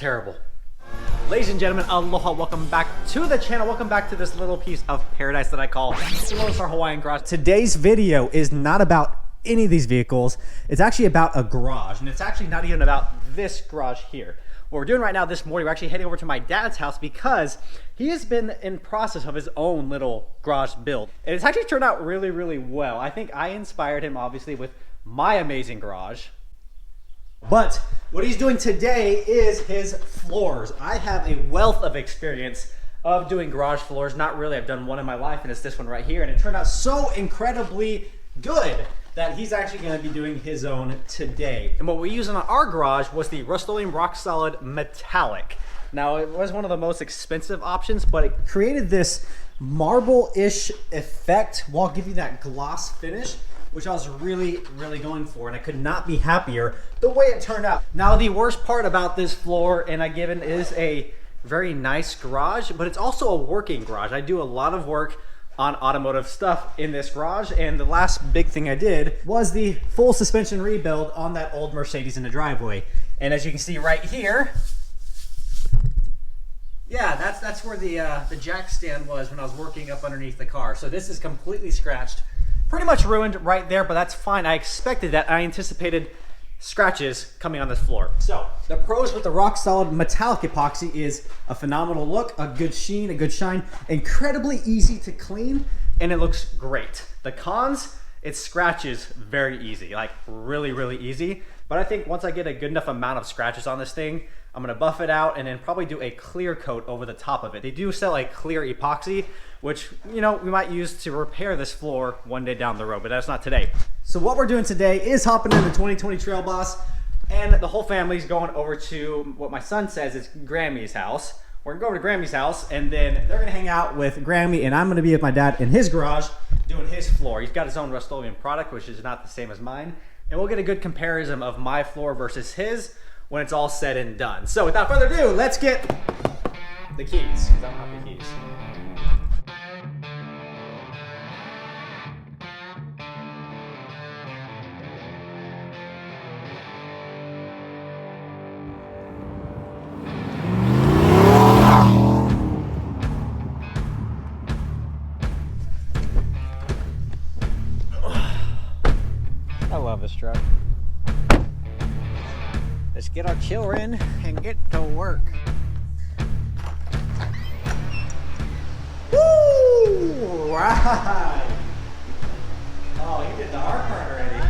terrible. Ladies and gentlemen, aloha, welcome back to the channel. Welcome back to this little piece of paradise that I call Lone Star Hawaiian Garage. Today's video is not about any of these vehicles. It's actually about a garage, and it's actually not even about this garage here. What we're doing right now this morning, we're actually heading over to my dad's house because he has been in process of his own little garage build. And it's actually turned out really, really well. I think I inspired him, obviously, with my amazing garage. But what he's doing today is his floors. I have a wealth of experience of doing garage floors. Not really, I've done one in my life, and it's this one right here. And it turned out so incredibly good that he's actually going to be doing his own today. And what we used in our garage was the Rustoleum ROCKSOLID metallic. Now, it was one of the most expensive options, but it created this marble-ish effect while giving that gloss finish, which I was really, really going for, and I could not be happier the way it turned out. Now, the worst part about this floor, and I given, is a very nice garage, but it's also a working garage. I do a lot of work on automotive stuff in this garage, and the last big thing I did was the full suspension rebuild on that old Mercedes in the driveway. And as you can see right here, yeah, that's where the jack stand was when I was working up underneath the car. So this is completely scratched. Pretty much ruined right there, but that's fine. I expected that. I anticipated scratches coming on this floor. So the pros with the ROCKSOLID metallic epoxy is a phenomenal look, a good sheen, a good shine, incredibly easy to clean, and it looks great. The cons, it scratches very easy, like really, really easy. But I think once I get a good enough amount of scratches on this thing, I'm gonna buff it out and then probably do a clear coat over the top of it. They do sell a clear epoxy, which, you know, we might use to repair this floor one day down the road, but that's not today. So what we're doing today is hopping in the 2020 Trail Boss, and the whole family's going over to what my son says is Grammy's house. We're gonna go over to Grammy's house, and then they're gonna hang out with Grammy, and I'm gonna be with my dad in his garage doing his floor. He's got his own Rustoleum product, which is not the same as mine, and we'll get a good comparison of my floor versus his when it's all said and done. So without further ado, let's get the keys, because I don't have the keys. I love this truck. Let's get our children and get to work. Woo! Right! Oh, he did the hard part already.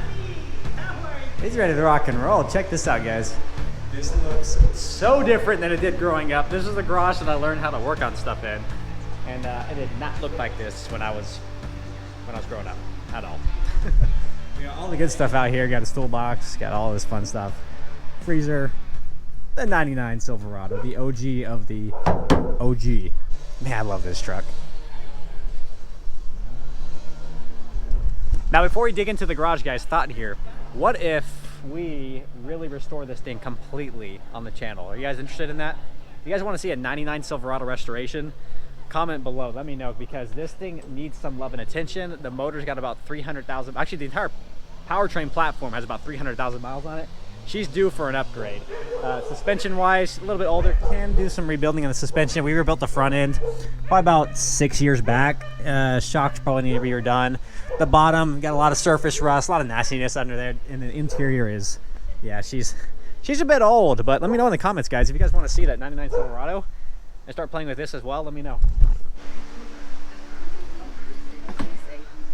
He's ready to rock and roll. Check this out, guys. This looks so different than it did growing up. This is the garage that I learned how to work on stuff in, and it did not look like this when I was growing up at all. We got all the good stuff out here. Got a stool box. Got all this fun stuff. Freezer, the 99 Silverado, the OG of the OG. Man, I love this truck. Now, before we dig into the garage, guys, thought here, what if we really restore this thing completely on the channel? Are you guys interested in that? If you guys want to see a 99 Silverado restoration, comment below, let me know, because this thing needs some love and attention. The motor's got about 300,000, actually the entire powertrain platform has about 300,000 miles on it. She's due for an upgrade. Suspension wise, a little bit older, can do some rebuilding on the suspension. We rebuilt the front end probably about 6 years back. Shocks probably need to be redone. The bottom got a lot of surface rust, a lot of nastiness under there, and the interior is, yeah, she's a bit old. But let me know in the comments, guys, if you guys want to see that 99 Silverado and start playing with this as well. Let me know. What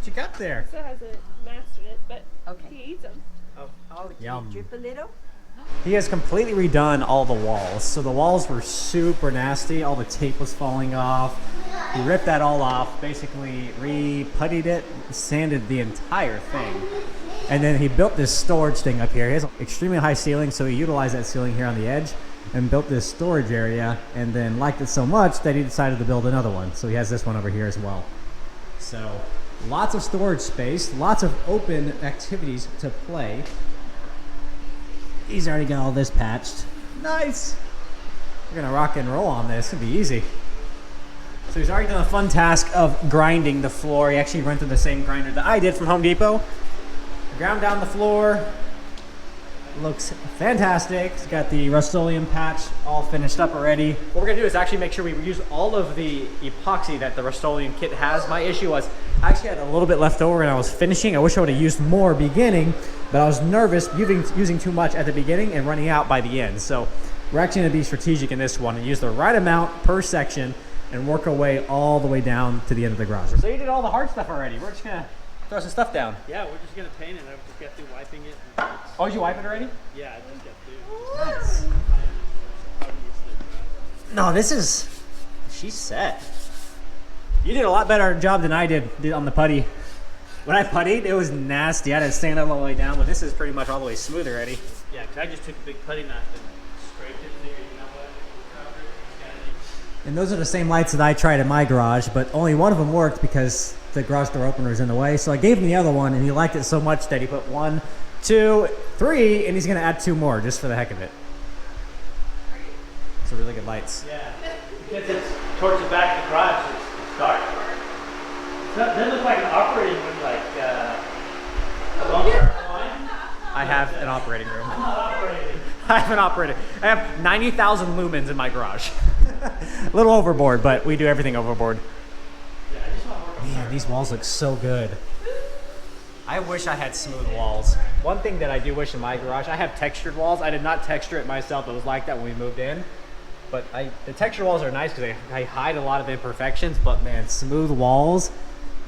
you got there? So hasn't mastered it, but okay. He eats them. Oh, Yum. drip a little? He has completely redone all the walls. So the walls were super nasty. All the tape was falling off. He ripped that all off, basically re-puttied it, sanded the entire thing. And then he built this storage thing up here. He has extremely high ceiling, so he utilized that ceiling here on the edge and built this storage area, and then liked it so much that he decided to build another one. So he has this one over here as well. So lots of storage space, lots of open activities to play. He's already got all this patched. Nice. We're gonna rock and roll on this. It'll be easy. So he's already done the fun task of grinding the floor. He actually rented the same grinder that I did from Home Depot. Ground down the floor. looks fantastic. It's got the Rustoleum patch all finished up already. What we're gonna do is actually make sure we use all of the epoxy that the Rustoleum kit has. My issue was I actually had a little bit left over and I was finishing. I wish I would have used more beginning, but I was nervous using too much at the beginning and running out by the end. So we're actually gonna be strategic in this one and use the right amount per section and work our way all the way down to the end of the garage. So you did all the hard stuff already. We're just gonna throw some stuff down. Yeah, we're just gonna paint it. I just got through wiping it. Oh, did you wipe it already? Yeah, I just got through. Nice. No, this is, she's set. You did a lot better job than I did on the putty. When I puttied, it was nasty. I had to stand up all the way down, but this is pretty much all the way smooth already. Yeah, because I just took a big putty knife and scraped it through, you know what? And those are the same lights that I tried in my garage, but only one of them worked because the garage door opener is in the way. So I gave him the other one, and he liked it so much that he put 1, 2, 3, and he's gonna add 2 more just for the heck of it. It's a really good lights. Yeah, because it's towards the back of the garage, it's dark. It doesn't look like an operating room, like a long line. I have an operating room. I'm not operating. I have an operating. I have 90,000 lumens in my garage. A little overboard, but we do everything overboard. Yeah, I just want to work on Man, these walls look so good. I wish I had smooth walls. One thing that I do wish in my garage, I have textured walls. I did not texture it myself. It was like that when we moved in. But the textured walls are nice because they hide a lot of imperfections. But man, smooth walls,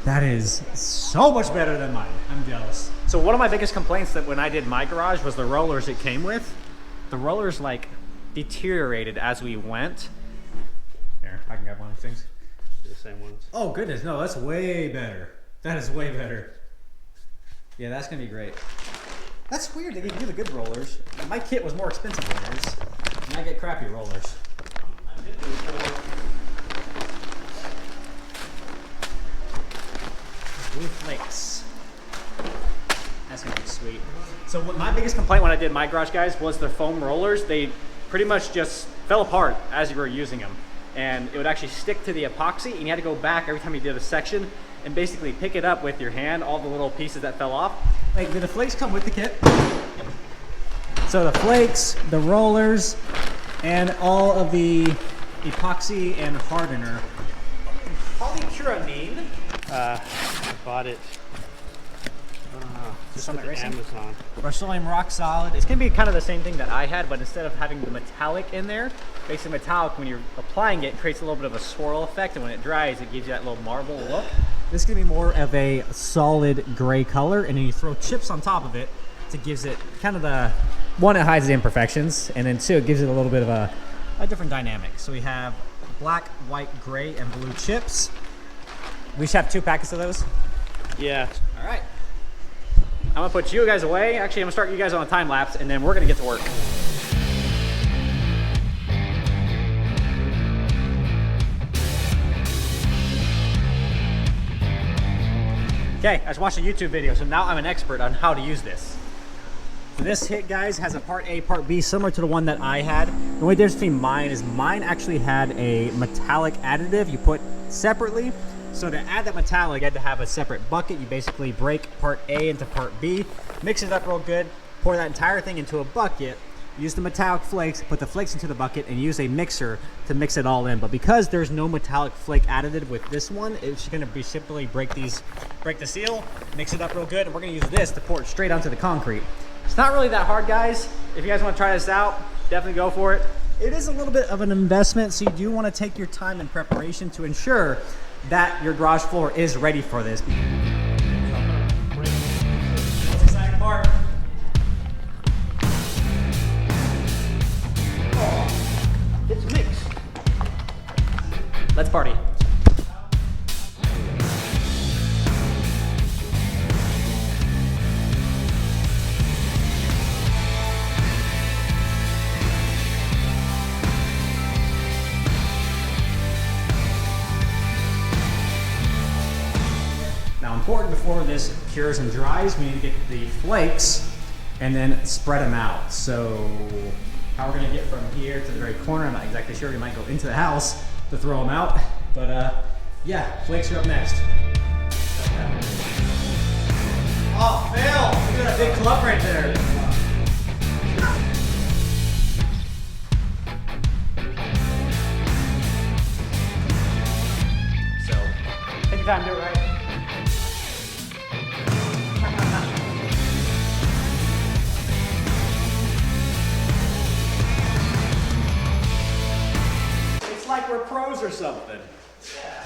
that is so much better than mine. I'm jealous. So one of my biggest complaints that when I did my garage was the rollers it came with. The rollers like deteriorated as we went. Here, I can grab one of these things. the same ones. Oh goodness, no, that's way better. That is way better. Yeah, that's gonna be great. That's weird, they give you the good rollers. My kit was more expensive than yours, and I get crappy rollers. Blue flakes. That's gonna be sweet. So my biggest complaint when I did my garage, guys, was the foam rollers. They pretty much just fell apart as you were using them. And it would actually stick to the epoxy, and you had to go back every time you did a section and basically pick it up with your hand, all the little pieces that fell off. Like, did the flakes come with the kit? So the flakes, the rollers, and all of the epoxy and hardener. Polycuramine. I bought it just on Amazon. Rustoleum ROCKSOLID. It's gonna be kind of the same thing that I had, but instead of having the metallic in there, basically metallic, when you're applying it, creates a little bit of a swirl effect, and when it dries, it gives you that little marble look. This is gonna be more of a solid gray color, and then you throw chips on top of it to gives it kind of the, one, it hides the imperfections, and then two, it gives it a little bit of a different dynamic. So we have black, white, gray, and blue chips. We should have 2 packets of those. Yeah. All right. I'm gonna put you guys away. Actually, I'm gonna start you guys on a time lapse, and then we're gonna get to work. Okay, I just watched a YouTube video, so now I'm an expert on how to use this. This hit, guys, has a part A, part B, similar to the one that I had. The only difference between mine is mine actually had a metallic additive you put separately. So to add that metallic, you had to have a separate bucket. You basically break part A into part B, mix it up real good, pour that entire thing into a bucket, use the metallic flakes, put the flakes into the bucket, and use a mixer to mix it all in. But because there's no metallic flake additive with this one, it's gonna be simply break the seal, mix it up real good, and we're gonna use this to pour it straight onto the concrete. It's not really that hard, guys. If you guys wanna try this out, definitely go for it. It is a little bit of an investment, so you do wanna take your time in preparation to ensure that your garage floor is ready for this. That's the exciting part. Oh, it's mixed. Let's party. Important before this cures and dries, we need to get the flakes and then spread them out. So how we're gonna get from here to the very corner, I'm not exactly sure. We might go into the house to throw them out, but yeah, flakes are up next. Oh, Phil, look at that big clump right there. time, do it right. It's like we're pros or something. Yeah.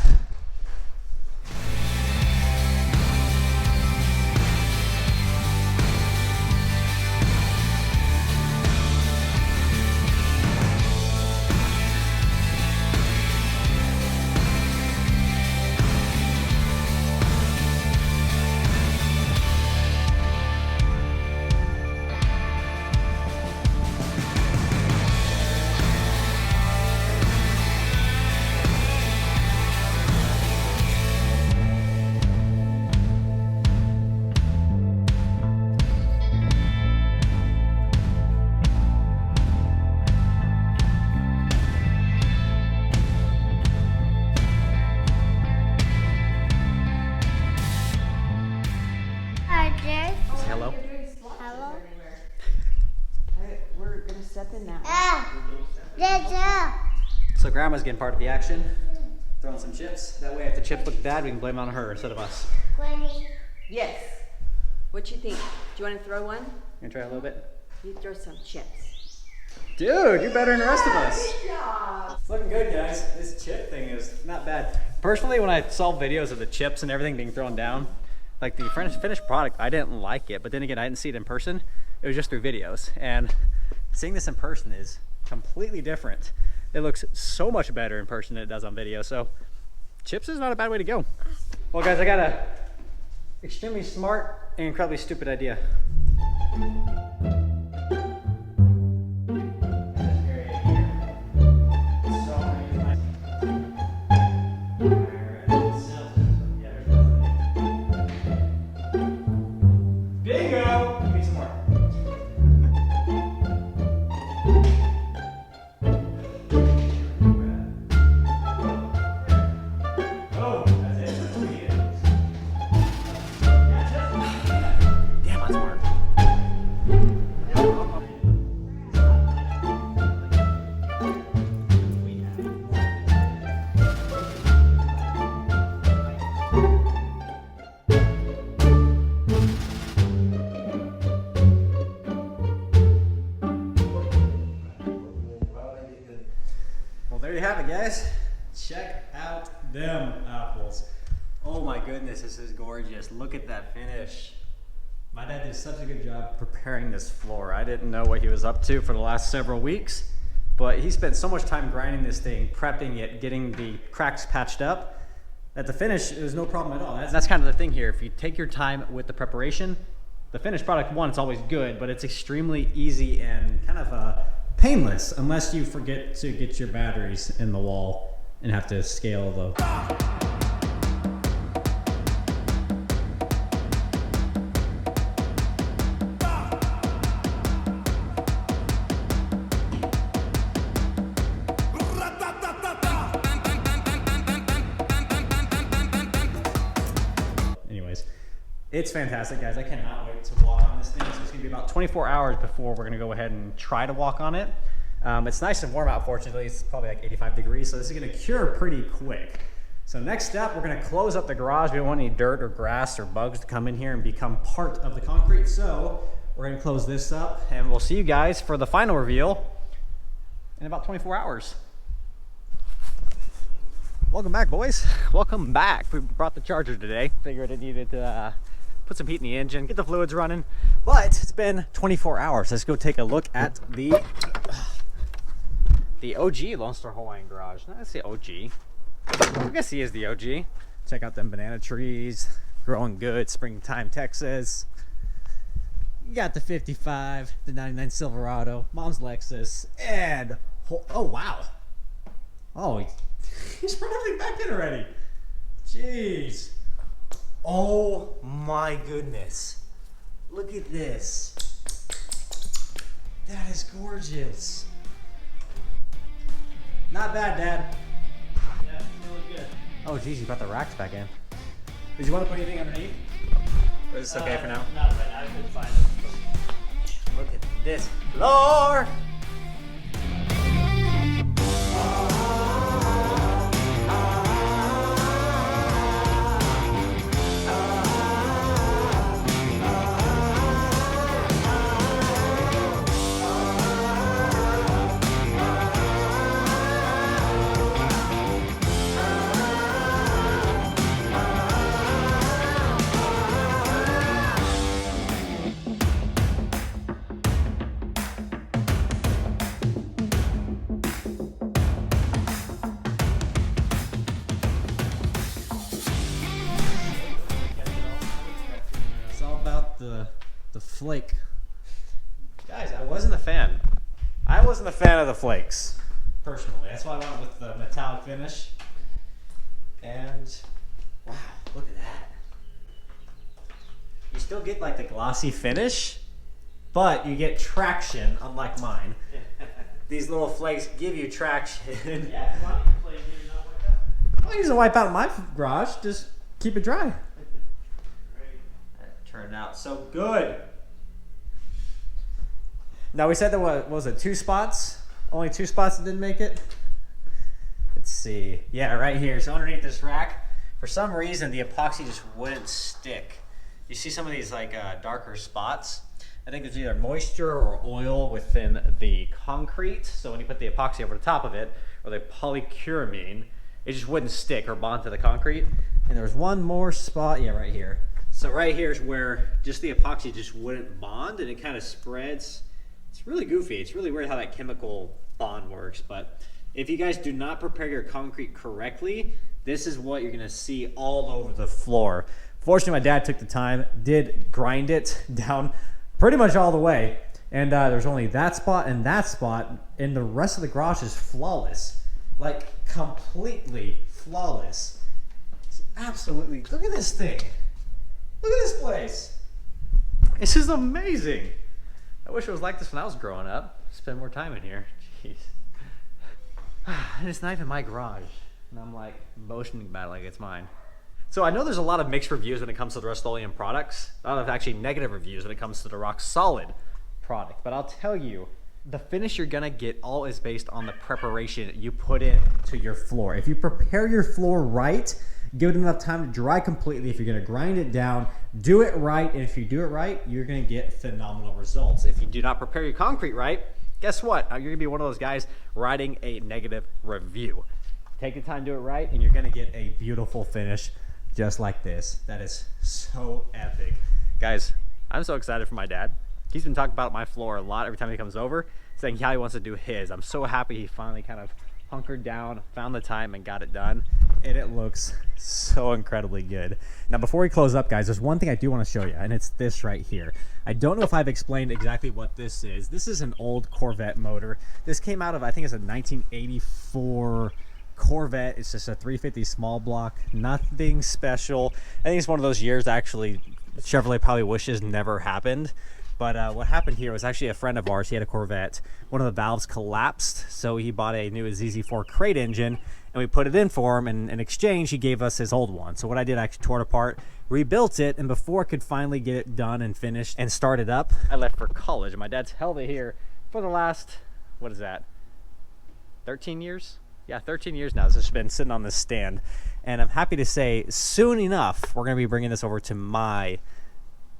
Hello. Hello. We're gonna step in that one. So Grandma's getting part of the action, throwing some chips. That way if the chips look bad, we can blame it on her instead of us. Yes. What you think? Do you want to throw one? You gonna try a little bit? You throw some chips. Dude, you're better than the rest of us. Good job. It's looking good, guys. This chip thing is not bad. Personally, when I saw videos of the chips and everything being thrown down, like the finished product, I didn't like it. But then again, I didn't see it in person. It was just through videos. And seeing this in person is completely different. It looks so much better in person than it does on video. So chips is not a bad way to go. Well, guys, I got a extremely smart and incredibly stupid idea. There you have it, guys. Check out them apples. Oh my goodness, this is gorgeous. Look at that finish. My dad did such a good job preparing this floor. I didn't know what he was up to for the last several weeks, but he spent so much time grinding this thing, prepping it, getting the cracks patched up, that the finish is no problem at all. That's kind of the thing here. If you take your time with the preparation, the finished product, one, it's always good, but it's extremely easy and kind of painless, unless you forget to get your batteries in the wall and have to scale the... Anyways, it's fantastic, guys. I cannot wait to walk on this thing. So it's gonna be about 24 hours before we're gonna go ahead and try to walk on it. It's nice and warm out, fortunately. It's probably like 85 degrees, so this is gonna cure pretty quick. So next step, we're gonna close up the garage. We don't want any dirt or grass or bugs to come in here and become part of the concrete. So we're gonna close this up, and we'll see you guys for the final reveal in about 24 hours. Welcome back, boys. Welcome back. We brought the charger today. Figured it needed to put some heat in the engine, get the fluids running. But it's been 24 hours. Let's go take a look at the OG Lone Star Hawaiian Garage. Not the OG. I guess he is the OG. Check out them banana trees, growing good, springtime Texas. You got the 55, the 99 Silverado, Mom's Lexus, and oh wow. Oh, he's brought everything back in already. Jeez. Oh my goodness. Look at this. That is gorgeous. Not bad, Dad. Yeah, it look good. Oh geez, you brought the racks back in. Did you want to put anything underneath? Or is this okay for now? Not right now, I couldn't find it. Look at this floor. the flake. Guys, I wasn't a fan. I wasn't a fan of the flakes, personally. That's why I went with the metallic finish. And wow, look at that. You still get like the glossy finish, but you get traction, unlike mine. These little flakes give you traction. Yeah, why don't you play here and not wipe out? I'm not using to wipe out in my garage, just keep it dry. That turned out so good. Now we said there was it 2 spots? Only 2 spots that didn't make it? Let's see. Yeah, right here. So underneath this rack, for some reason the epoxy just wouldn't stick. You see some of these like darker spots? I think there's either moisture or oil within the concrete. So when you put the epoxy over the top of it, or the polycuramine, it just wouldn't stick or bond to the concrete. And there's one more spot, yeah, right here. So right here is where just the epoxy just wouldn't bond, and it kind of spreads. It's really goofy. It's really weird how that chemical bond works. But if you guys do not prepare your concrete correctly, this is what you're gonna see all over the floor. Fortunately, my dad took the time, did grind it down pretty much all the way, and there's only that spot, and the rest of the garage is flawless, like completely flawless. It's absolutely, look at this thing. Look at this place. This is amazing. I wish it was like this when I was growing up. Spend more time in here. Jeez. And it's not even my garage, and I'm like motioning about it like it's mine. So I know there's a lot of mixed reviews when it comes to the Rustoleum products. A lot of actually negative reviews when it comes to the ROCKSOLID product. But I'll tell you, the finish you're gonna get all is based on the preparation you put in to your floor. If you prepare your floor right, give it enough time to dry completely. If you're gonna grind it down, do it right. And if you do it right, you're gonna get phenomenal results. If you do not prepare your concrete right, guess what? You're gonna be one of those guys writing a negative review. Take the time to do it right, and you're gonna get a beautiful finish just like this. That is so epic. Guys, I'm so excited for my dad. He's been talking about my floor a lot every time he comes over, saying how he wants to do his. I'm so happy he finally kind of hunkered down, found the time, and got it done. And it looks so incredibly good. Now, before we close up, guys, there's one thing I do want to show you, and it's this right here. I don't know if I've explained exactly what this is. This is an old Corvette motor. This came out of, I think it's a 1984 Corvette. It's just a 350 small block, nothing special. I think it's one of those years actually Chevrolet probably wishes never happened. But what happened here was actually a friend of ours. He had a Corvette. One of the valves collapsed, so he bought a new ZZ4 crate engine, and we put it in for him, and in exchange he gave us his old one. So what I did, I actually tore it apart, rebuilt it, and before I could finally get it done and finished and started up, I left for college. And my dad's held it here for the last, what is that, 13 years? Yeah, 13 years now. This has been sitting on this stand. And I'm happy to say, soon enough, we're going to be bringing this over to my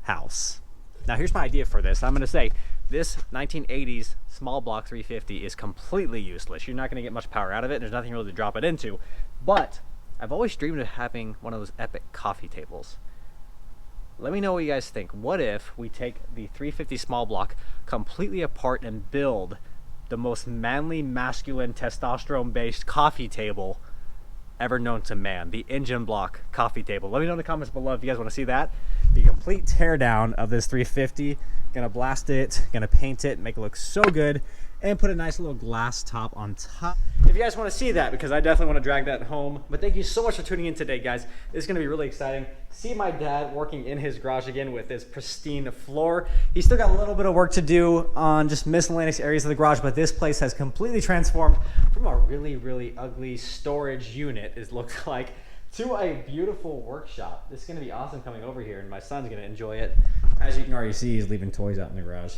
house. Now, here's my idea for this. I'm going to say this 1980s small block 350 is completely useless. You're not going to get much power out of it. There's nothing really to drop it into. But I've always dreamed of having one of those epic coffee tables. Let me know what you guys think. What if we take the 350 small block completely apart and build the most manly, masculine, testosterone-based coffee table ever known to man, the engine block coffee table? Let me know in the comments below if you guys want to see that. The complete teardown of this 350. Gonna blast it, gonna paint it, make it look so good, and put a nice little glass top on top. If you guys want to see that, because I definitely want to drag that home. But thank you so much for tuning in today, guys. This is going to be really exciting. See my dad working in his garage again with his pristine floor. He's still got a little bit of work to do on just miscellaneous areas of the garage, but this place has completely transformed from a really, really ugly storage unit, it looks like, to a beautiful workshop. This is going to be awesome coming over here, and my son's going to enjoy it. As you can already see, he's leaving toys out in the garage.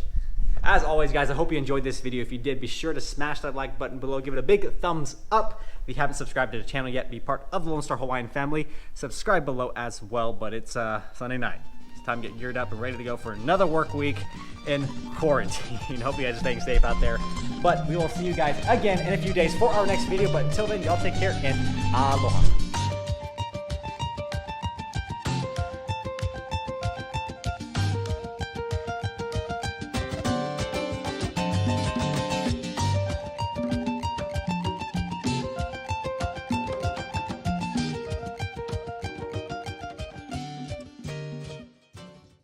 As always, guys, I hope you enjoyed this video. If you did, be sure to smash that like button below. Give it a big thumbs up. If you haven't subscribed to the channel yet, be part of the Lone Star Hawaiian family. Subscribe below as well. But it's Sunday night. It's time to get geared up and ready to go for another work week in quarantine. Hope you guys are staying safe out there. But we will see you guys again in a few days for our next video. But until then, y'all take care and aloha.